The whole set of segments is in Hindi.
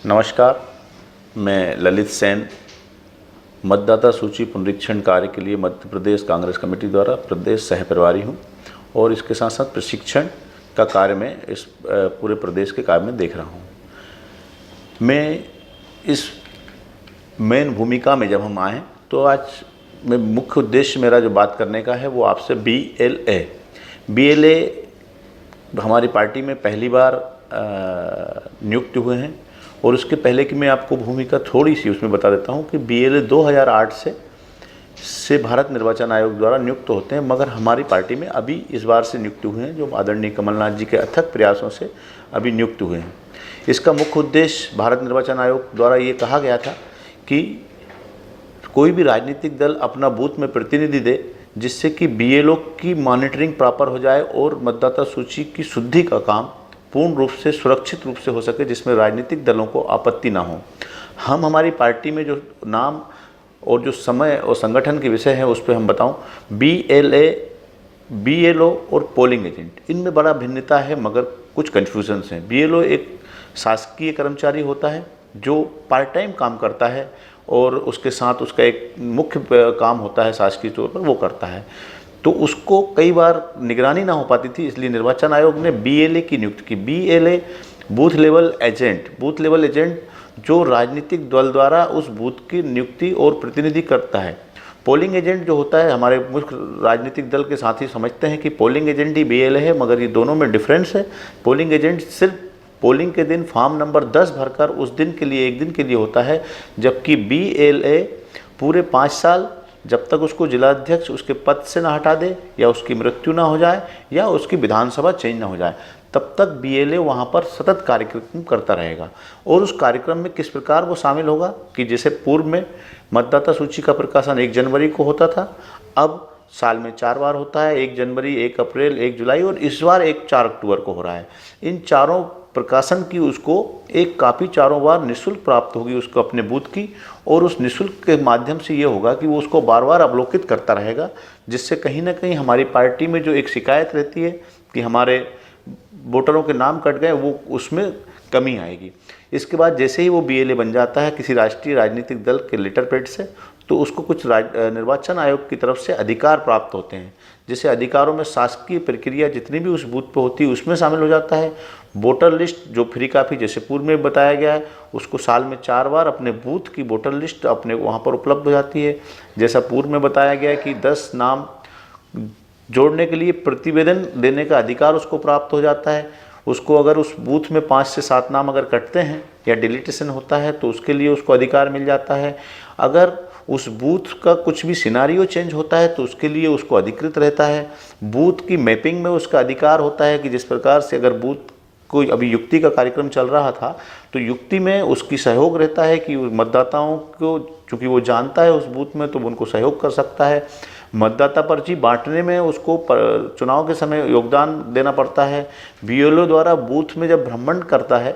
नमस्कार, मैं ललित सेन मतदाता सूची पुनरीक्षण कार्य के लिए मध्य प्रदेश कांग्रेस कमेटी द्वारा प्रदेश सह प्रभारी हूँ और इसके साथ साथ प्रशिक्षण का कार्य में इस पूरे प्रदेश के कार्य में देख रहा हूँ। मैं इस मेन भूमिका में जब हम आए तो आज में मुख्य उद्देश्य मेरा जो बात करने का है वो आपसे BLA हमारी पार्टी में पहली बार नियुक्त हुए हैं और उसके पहले की मैं आपको भूमिका थोड़ी सी उसमें बता देता हूँ कि BLA 2008 से भारत निर्वाचन आयोग द्वारा नियुक्त होते हैं, मगर हमारी पार्टी में अभी इस बार से नियुक्त हुए हैं जो आदरणीय कमलनाथ जी के अथक प्रयासों से अभी नियुक्त हुए हैं। इसका मुख्य उद्देश्य भारत निर्वाचन आयोग द्वारा ये कहा गया था कि कोई भी राजनीतिक दल अपना बूथ में प्रतिनिधि दे जिससे कि BLO की मॉनिटरिंग प्रॉपर हो जाए और मतदाता सूची की शुद्धि का काम पूर्ण रूप से सुरक्षित रूप से हो सके, जिसमें राजनीतिक दलों को आपत्ति ना हो। हम हमारी पार्टी में जो नाम और जो समय और संगठन के विषय है उस पर हम बताऊं, BLO और पोलिंग एजेंट, इनमें बड़ा भिन्नता है मगर कुछ कन्फ्यूजन्स हैं। BLO एक शासकीय कर्मचारी होता है जो पार्ट टाइम काम करता है और उसके साथ उसका एक मुख्य काम होता है शासकीय तौर पर वो करता है, तो उसको कई बार निगरानी ना हो पाती थी, इसलिए निर्वाचन आयोग ने BLA की नियुक्ति की। BLA बूथ लेवल एजेंट जो राजनीतिक दल द्वारा उस बूथ की नियुक्ति और प्रतिनिधि करता है। पोलिंग एजेंट जो होता है, हमारे मुख्य राजनीतिक दल के साथी समझते हैं कि पोलिंग एजेंट ही BLA है, मगर ये दोनों में डिफरेंस है। पोलिंग एजेंट सिर्फ पोलिंग के दिन फॉर्म नंबर 10 भरकर उस दिन के लिए एक दिन के लिए होता है, जबकि BLA पूरे 5 साल जब तक उसको जिलाध्यक्ष उसके पद से ना हटा दे या उसकी मृत्यु ना हो जाए या उसकी विधानसभा चेंज ना हो जाए, तब तक BLA वहाँ पर सतत कार्यक्रम करता रहेगा। और उस कार्यक्रम में किस प्रकार वो शामिल होगा कि जैसे पूर्व में मतदाता सूची का प्रकाशन 1 जनवरी को होता था, अब साल में 4 बार होता है, 1 जनवरी, 1 अप्रैल, 1 जुलाई और इस बार 4 अक्टूबर को हो रहा है। इन चारों प्रकाशन की उसको एक कापी चारों बार निःशुल्क प्राप्त होगी उसको अपने बूथ की, और उस निःशुल्क के माध्यम से ये होगा कि वो उसको बार बार अवलोकित करता रहेगा, जिससे कहीं ना कहीं हमारी पार्टी में जो एक शिकायत रहती है कि हमारे वोटरों के नाम कट गए, वो उसमें कमी आएगी। इसके बाद जैसे ही वो BLA बन जाता है किसी राष्ट्रीय राजनीतिक दल के लेटर पैड से, तो उसको कुछ निर्वाचन आयोग की तरफ से अधिकार प्राप्त होते हैं, जिसे अधिकारों में शासकीय प्रक्रिया जितनी भी उस बूथ पर होती है उसमें शामिल हो जाता है। वोटर लिस्ट जो फ्री कापी जैसे पूर्व में बताया गया है, उसको साल में 4 बार अपने बूथ की वोटर लिस्ट अपने वहाँ पर उपलब्ध हो जाती है। जैसा पूर्व में बताया गया है कि 10 नाम जोड़ने के लिए प्रतिवेदन देने का अधिकार उसको प्राप्त हो जाता है। उसको अगर उस बूथ में 5 से 7 नाम अगर कटते हैं या डिलीटेशन होता है तो उसके लिए उसको अधिकार मिल जाता है। अगर उस बूथ का कुछ भी सिनारियो चेंज होता है तो उसके लिए उसको अधिकृत रहता है। बूथ की मैपिंग में उसका अधिकार होता है कि जिस प्रकार से अगर बूथ कोई अभी युक्ति का कार्यक्रम चल रहा था तो युक्ति में उसकी सहयोग रहता है कि मतदाताओं को, चूँकि वो जानता है उस बूथ में, तो उनको सहयोग कर सकता है। मतदाता पर्ची बांटने में उसको चुनाव के समय योगदान देना पड़ता है। BLO द्वारा बूथ में जब भ्रमण करता है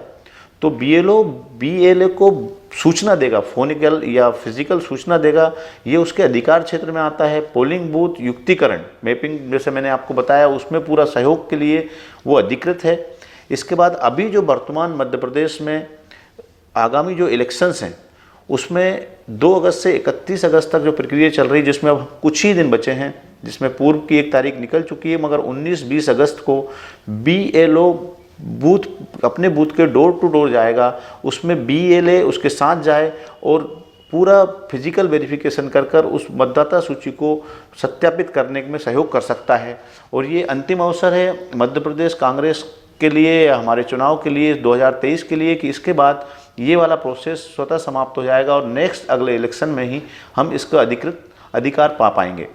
तो BLA को सूचना देगा, फोनिकल या फिजिकल सूचना देगा, ये उसके अधिकार क्षेत्र में आता है। पोलिंग बूथ युक्तिकरण मैपिंग जैसे मैंने आपको बताया उसमें पूरा सहयोग के लिए वो अधिकृत है। इसके बाद अभी जो वर्तमान मध्य प्रदेश में आगामी जो इलेक्शंस हैं उसमें 2 अगस्त से 31 अगस्त तक जो प्रक्रिया चल रही है, जिसमें अब कुछ ही दिन बचे हैं, जिसमें पूर्व की 1 तारीख निकल चुकी है, मगर 19-20 अगस्त को BLO बूथ अपने बूथ के डोर टू डोर जाएगा। उसमें BLA उसके साथ जाए और पूरा फिजिकल वेरिफिकेशन कर उस मतदाता सूची को सत्यापित करने में सहयोग कर सकता है। और ये अंतिम अवसर है मध्य प्रदेश कांग्रेस के लिए, हमारे चुनाव के लिए 2023 के लिए, कि इसके बाद ये वाला प्रोसेस स्वतः समाप्त हो जाएगा और नेक्स्ट अगले इलेक्शन में ही हम इसका अधिकृत अधिकार पा पाएंगे।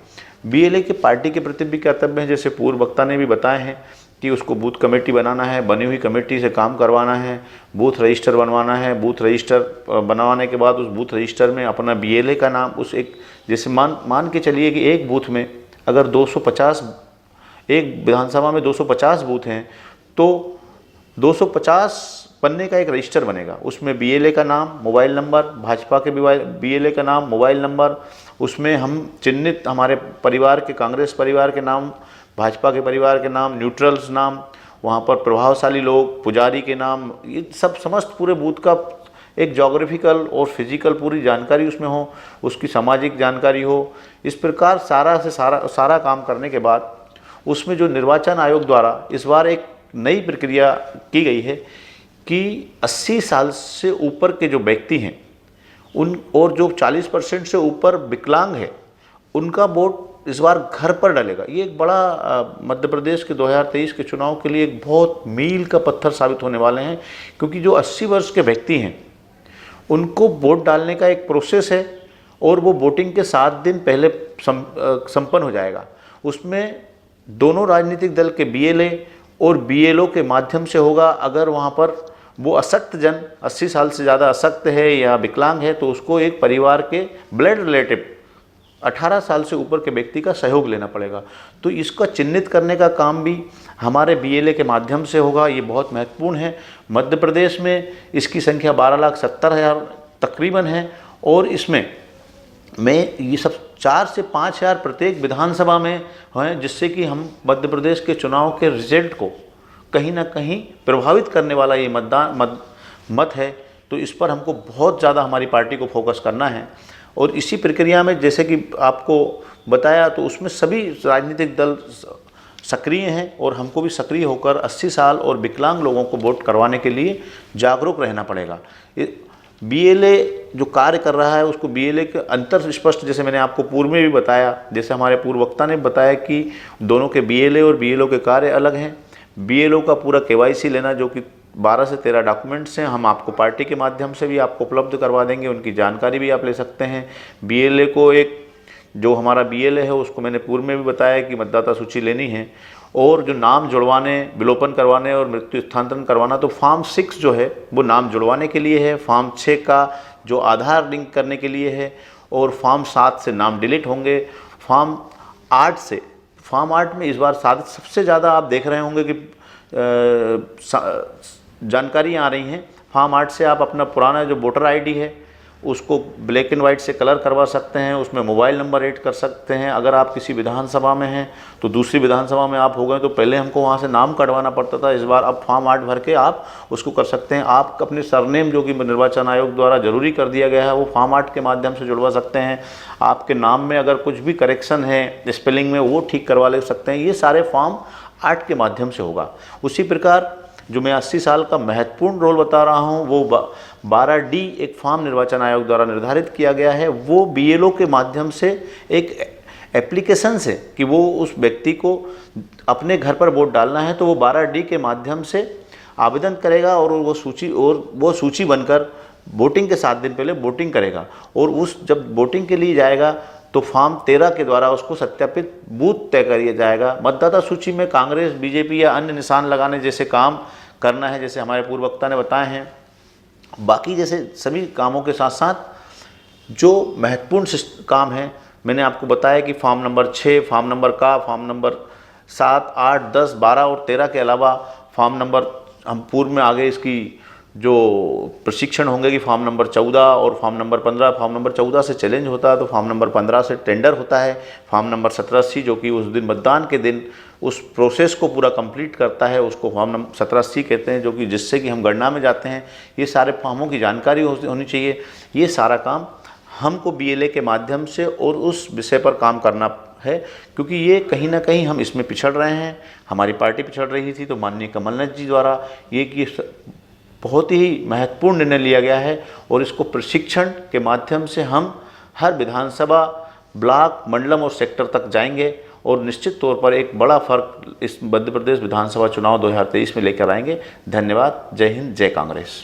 BLA के पार्टी के प्रति भी कर्तव्य हैं, जैसे पूर्व वक्ता ने भी बताए हैं कि उसको बूथ कमेटी बनाना है, बनी हुई कमेटी से काम करवाना है, बूथ रजिस्टर बनवाना है। बूथ रजिस्टर बनवाने के बाद उस बूथ रजिस्टर में अपना BLA का नाम उस एक, जैसे मान के चलिए कि एक बूथ में अगर 250, एक विधानसभा में 250 बूथ हैं तो 250 पन्ने का एक रजिस्टर बनेगा। उसमें BLA का नाम, मोबाइल नंबर, भाजपा के BLA का नाम, मोबाइल नंबर, उसमें हम चिन्हित हमारे परिवार के, कांग्रेस परिवार के नाम, भाजपा के परिवार के नाम, न्यूट्रल्स नाम, वहाँ पर प्रभावशाली लोग, पुजारी के नाम, ये सब समस्त पूरे बूथ का एक ज्योग्राफिकल और फिजिकल पूरी जानकारी उसमें हो, उसकी सामाजिक जानकारी हो। इस प्रकार सारा काम करने के बाद उसमें जो निर्वाचन आयोग द्वारा इस बार एक नई प्रक्रिया की गई है कि 80 साल से ऊपर के जो व्यक्ति हैं उन और जो 40% से ऊपर विकलांग है उनका वोट इस बार घर पर डालेगा। ये एक बड़ा मध्य प्रदेश के 2023 के चुनाव के लिए एक बहुत मील का पत्थर साबित होने वाले हैं, क्योंकि जो 80 वर्ष के व्यक्ति हैं उनको वोट डालने का एक प्रोसेस है और वो वोटिंग के 7 दिन पहले संपन्न हो जाएगा। उसमें दोनों राजनीतिक दल के बीएलए और बीएलओ के माध्यम से होगा। अगर वहाँ पर वो अशक्त जन 80 साल से ज़्यादा अशक्त है या विकलांग है तो उसको एक परिवार के ब्लड रिलेटिव 18 साल से ऊपर के व्यक्ति का सहयोग लेना पड़ेगा। तो इसका चिन्हित करने का काम भी हमारे बीएलए के माध्यम से होगा। ये बहुत महत्वपूर्ण है। मध्य प्रदेश में इसकी संख्या 12,70,000 तकरीबन है और इसमें ये सब 4 से 5 हज़ार प्रत्येक विधानसभा में हैं, जिससे कि हम मध्य प्रदेश के चुनाव के रिजल्ट को कहीं ना कहीं प्रभावित करने वाला ये मत है। तो इस पर हमको बहुत ज़्यादा हमारी पार्टी को फोकस करना है। और इसी प्रक्रिया में जैसे कि आपको बताया तो उसमें सभी राजनीतिक दल सक्रिय हैं और हमको भी सक्रिय होकर 80 साल और विकलांग लोगों को वोट करवाने के लिए जागरूक रहना पड़ेगा। बीएलए जो कार्य कर रहा है उसको बीएलए के अंतर स्पष्ट, जैसे मैंने आपको पूर्व में भी बताया, जैसे हमारे पूर्व वक्ता ने बताया कि दोनों के बीएलए और बीएलओ के कार्य अलग हैं। बीएलओ का पूरा केवाईसी लेना, जो कि 12 से 13 डॉक्यूमेंट्स हैं, हम आपको पार्टी के माध्यम से भी आपको उपलब्ध करवा देंगे, उनकी जानकारी भी आप ले सकते हैं। बीएलए को एक जो हमारा बीएलए है उसको मैंने पूर्व में भी बताया कि मतदाता सूची लेनी है। और जो नाम जुड़वाने, विलोपन करवाने और मृत्यु स्थानांतरण करवाना, तो फॉर्म 6 जो है वो नाम जुड़वाने के लिए है, फॉर्म 6 का जो आधार लिंक करने के लिए है और फॉर्म 7 से नाम डिलीट होंगे। फॉर्म 8 में इस बार सबसे ज़्यादा आप देख रहे होंगे कि जानकारियाँ आ रही हैं। फॉर्म 8 से आप अपना पुराना जो वोटर आईडी है उसको ब्लैक एंड वाइट से कलर करवा सकते हैं, उसमें मोबाइल नंबर ऐड कर सकते हैं। अगर आप किसी विधानसभा में हैं तो दूसरी विधानसभा में आप हो गए तो पहले हमको वहाँ से नाम कटवाना पड़ता था, इस बार अब फॉर्म 8 भर के आप उसको कर सकते हैं। आप अपने सरनेम जो कि निर्वाचन आयोग द्वारा जरूरी कर दिया गया है वो फॉर्म 8 के माध्यम से जुड़वा सकते हैं। आपके नाम में अगर कुछ भी करेक्शन है स्पेलिंग में वो ठीक करवा ले सकते हैं। ये सारे फॉर्म 8 के माध्यम से होगा। उसी प्रकार जो मैं 80 साल का महत्वपूर्ण रोल बता रहा हूँ वो 12D एक फॉर्म निर्वाचन आयोग द्वारा निर्धारित किया गया है। वो बीएलओ के माध्यम से एक एप्लीकेशन से कि वो उस व्यक्ति को अपने घर पर वोट डालना है तो वो 12D के माध्यम से आवेदन करेगा और वो सूची बनकर वोटिंग के 7 दिन पहले वोटिंग करेगा। और जब वोटिंग के लिए जाएगा तो फॉर्म 13 के द्वारा उसको सत्यापित बूथ तय किया जाएगा। मतदाता सूची में कांग्रेस, बीजेपी या अन्य निशान लगाने जैसे काम करना है, जैसे हमारे पूर्व वक्ता ने बताए हैं। बाकी जैसे सभी कामों के साथ साथ जो महत्वपूर्ण काम है मैंने आपको बताया कि फॉर्म नंबर 6, फॉर्म नंबर 7, 8, 10, 12 और 13 के अलावा फॉर्म नंबर हम पूर्व में आगे इसकी जो प्रशिक्षण होंगे कि फॉर्म नंबर 14 और फॉर्म नंबर 15। फॉर्म नंबर 14 से चैलेंज होता है तो फॉर्म नंबर 15 से टेंडर होता है। फॉर्म नंबर 17C जो कि उस दिन मतदान के दिन उस प्रोसेस को पूरा कंप्लीट करता है उसको फॉर्म नंबर 17C कहते हैं, जो कि जिससे कि हम गणना में जाते हैं। ये सारे फॉर्मों की जानकारी होनी चाहिए। ये सारा काम हमको बीएलए के माध्यम से और उस विषय पर काम करना है, क्योंकि ये कहीं ना कहीं हम इसमें पिछड़ रहे हैं। हमारी पार्टी पिछड़ रही थी तो माननीय कमलनाथ जी द्वारा ये कि बहुत ही महत्वपूर्ण निर्णय लिया गया है और इसको प्रशिक्षण के माध्यम से हम हर विधानसभा, ब्लॉक, मंडलम और सेक्टर तक जाएंगे और निश्चित तौर पर एक बड़ा फर्क इस मध्य प्रदेश विधानसभा चुनाव 2023 में लेकर आएंगे। धन्यवाद। जय हिंद, जय कांग्रेस।